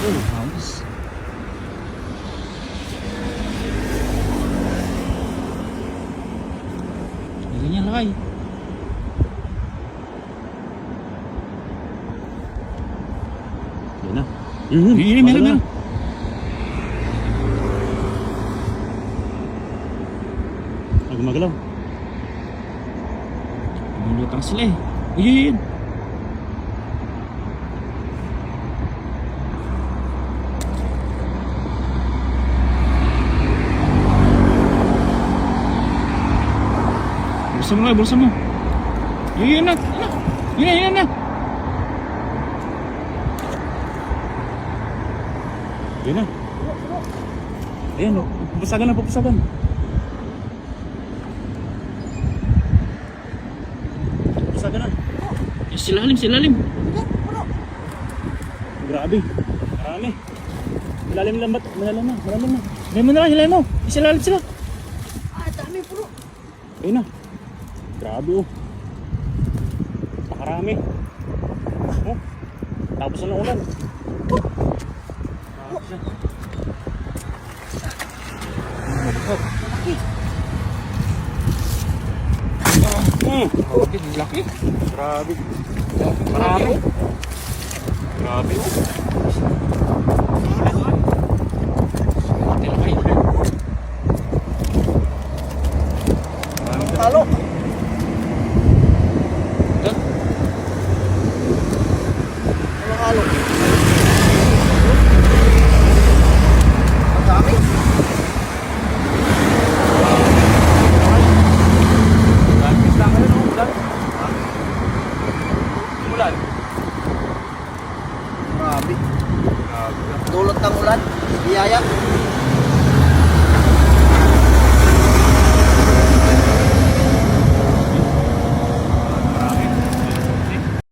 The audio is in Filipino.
Ayos. Ganyan lakay. Yan na. Meron. Gumagalaw. Lumulutang sila eh. Uy. Bulsa mo. Yun na. Yun na. Yan na. Ayan, pupusagan. Pupusagan na. Silalim. Grabe. Marami. Malalim lang ba't? Malalim na. Hilahin mo. Isilalim sila. Dami bro. Ayun na. Grabe oh. Pakarami. Oh. Tapos na ng ulan. Laki. Grabe. Marami. Grabe oh. Talo. Halo. Ang dami. Ulan. Grabe. Dulot ng ulan. Biyaya.